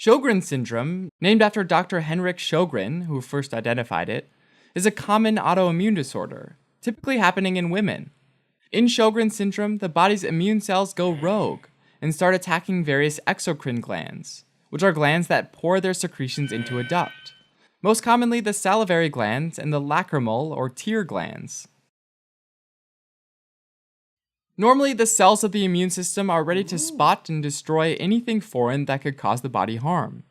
Sjogren syndrome, named after Dr. Henrik Sjogren, who first identified it, is a common autoimmune disorder, typically happening in women. In Sjogren syndrome, the body's immune cells go rogue and start attacking various exocrine glands, which are glands that pour their secretions into a duct, most commonly the salivary glands and the lacrimal or tear glands. Normally, the cells of the immune system are ready to spot and destroy anything foreign that could cause the body harm.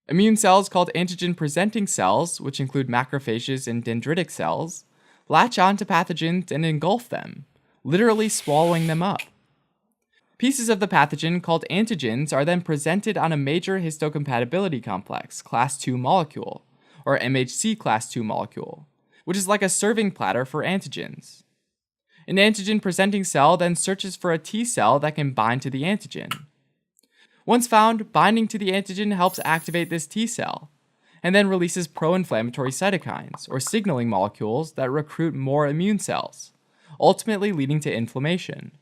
Immune cells called antigen-presenting cells, which include macrophages and dendritic cells, latch onto pathogens and engulf them, literally swallowing them up. Pieces of the pathogen called antigens are then presented on a major histocompatibility complex, class II molecule, or MHC class II molecule, which is like a serving platter for antigens. An antigen-presenting cell then searches for a T cell that can bind to the antigen. Once found, binding to the antigen helps activate this T cell, and then releases pro-inflammatory cytokines, or signaling molecules that recruit more immune cells, ultimately leading to inflammation.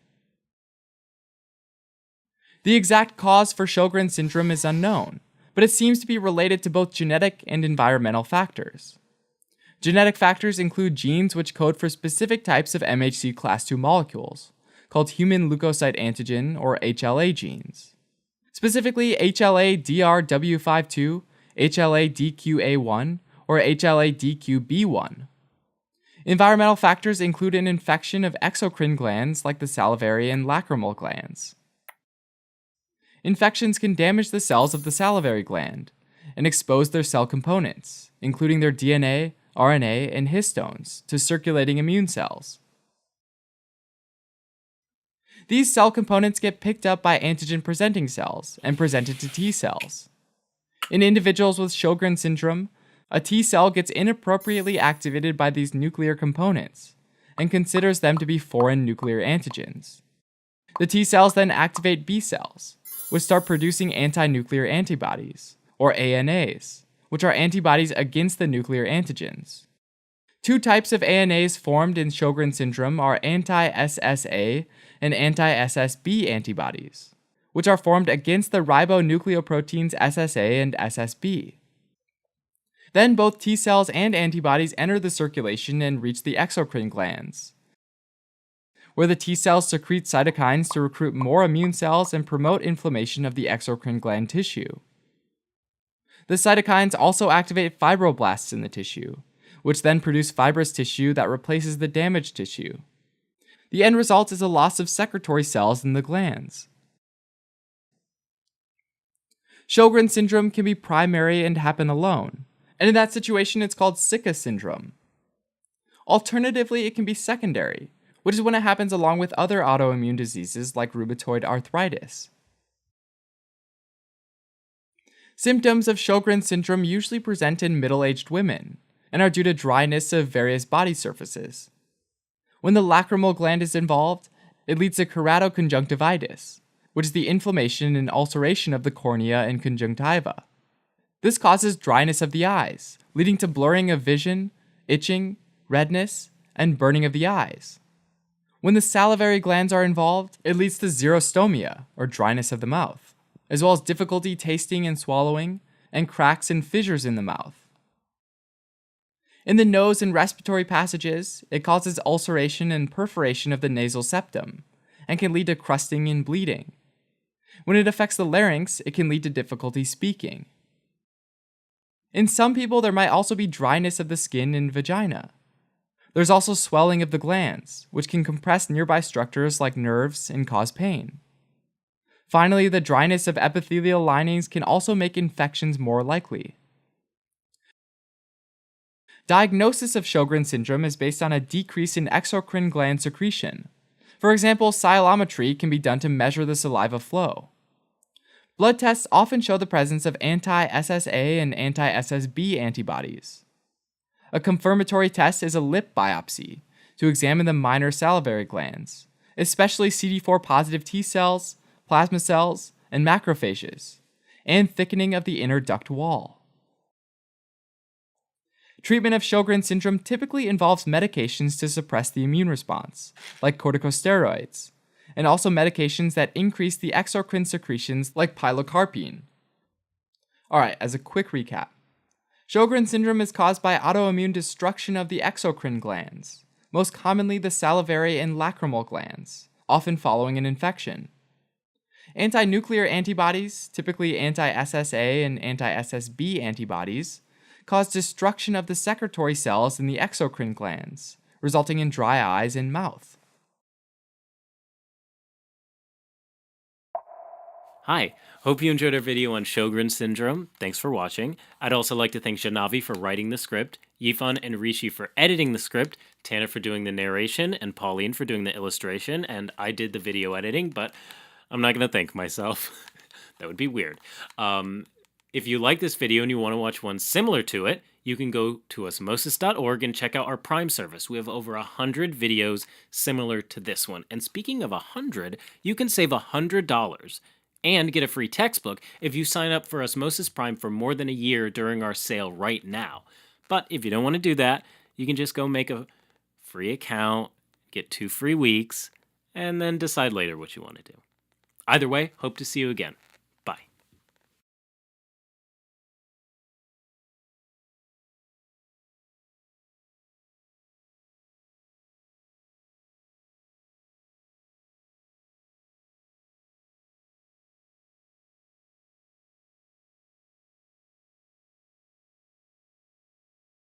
The exact cause for Sjogren syndrome is unknown, but it seems to be related to both genetic and environmental factors. Genetic factors include genes which code for specific types of MHC class II molecules, called human leukocyte antigen or HLA genes. Specifically HLA-DRW52, HLA-DQA1, or HLA-DQB1. Environmental factors include an infection of exocrine glands like the salivary and lacrimal glands. Infections can damage the cells of the salivary gland and expose their cell components, including their DNA, RNA, and histones, to circulating immune cells. These cell components get picked up by antigen-presenting cells and presented to T cells. In individuals with Sjogren syndrome, a T cell gets inappropriately activated by these nuclear components and considers them to be foreign nuclear antigens. The T cells then activate B cells, which start producing anti-nuclear antibodies, or ANAs, which are antibodies against the nuclear antigens. Two types of ANAs formed in Sjogren syndrome are anti-SSA and anti-SSB antibodies, which are formed against the ribonucleoproteins SSA and SSB. Then both T cells and antibodies enter the circulation and reach the exocrine glands, where the T cells secrete cytokines to recruit more immune cells and promote inflammation of the exocrine gland tissue. The cytokines also activate fibroblasts in the tissue, which then produce fibrous tissue that replaces the damaged tissue. The end result is a loss of secretory cells in the glands. Sjogren syndrome can be primary and happen alone, and in that situation it's called Sika syndrome. Alternatively, it can be secondary, which is when it happens along with other autoimmune diseases like rheumatoid arthritis. Symptoms of Sjogren syndrome usually present in middle-aged women and are due to dryness of various body surfaces. When the lacrimal gland is involved, it leads to keratoconjunctivitis, which is the inflammation and ulceration of the cornea and conjunctiva. This causes dryness of the eyes, leading to blurring of vision, itching, redness, and burning of the eyes. When the salivary glands are involved, it leads to xerostomia, or dryness of the mouth, as well as difficulty tasting and swallowing, and cracks and fissures in the mouth. In the nose and respiratory passages, it causes ulceration and perforation of the nasal septum, and can lead to crusting and bleeding. When it affects the larynx, it can lead to difficulty speaking. In some people, there might also be dryness of the skin and vagina. There's also swelling of the glands, which can compress nearby structures like nerves and cause pain. Finally, the dryness of epithelial linings can also make infections more likely. Diagnosis of Sjogren syndrome is based on a decrease in exocrine gland secretion. For example, sialometry can be done to measure the saliva flow. Blood tests often show the presence of anti-SSA and anti-SSB antibodies. A confirmatory test is a lip biopsy to examine the minor salivary glands, especially CD4 positive T cells, plasma cells, and macrophages, and thickening of the inner duct wall. Treatment of Sjogren syndrome typically involves medications to suppress the immune response, like corticosteroids, and also medications that increase the exocrine secretions like pilocarpine. Alright, as a quick recap, Sjogren syndrome is caused by autoimmune destruction of the exocrine glands, most commonly the salivary and lacrimal glands, often following an infection. Anti-nuclear antibodies, typically anti-SSA and anti-SSB antibodies, cause destruction of the secretory cells in the exocrine glands, resulting in dry eyes and mouth. Hi, hope you enjoyed our video on Sjogren syndrome. Thanks for watching. I'd also like to thank Janavi for writing the script, Yifan and Rishi for editing the script, Tana for doing the narration, and Pauline for doing the illustration, and I did the video editing, but I'm not going to thank myself. That would be weird. If you like this video and you want to watch one similar to it, you can go to osmosis.org and check out our Prime service. We have over 100 videos similar to this one. And speaking of 100, you can save $100 and get a free textbook if you sign up for Osmosis Prime for more than a year during our sale right now. But if you don't want to do that, you can just go make a free account, get 2 free weeks, and then decide later what you want to do. Either way, hope to see you again.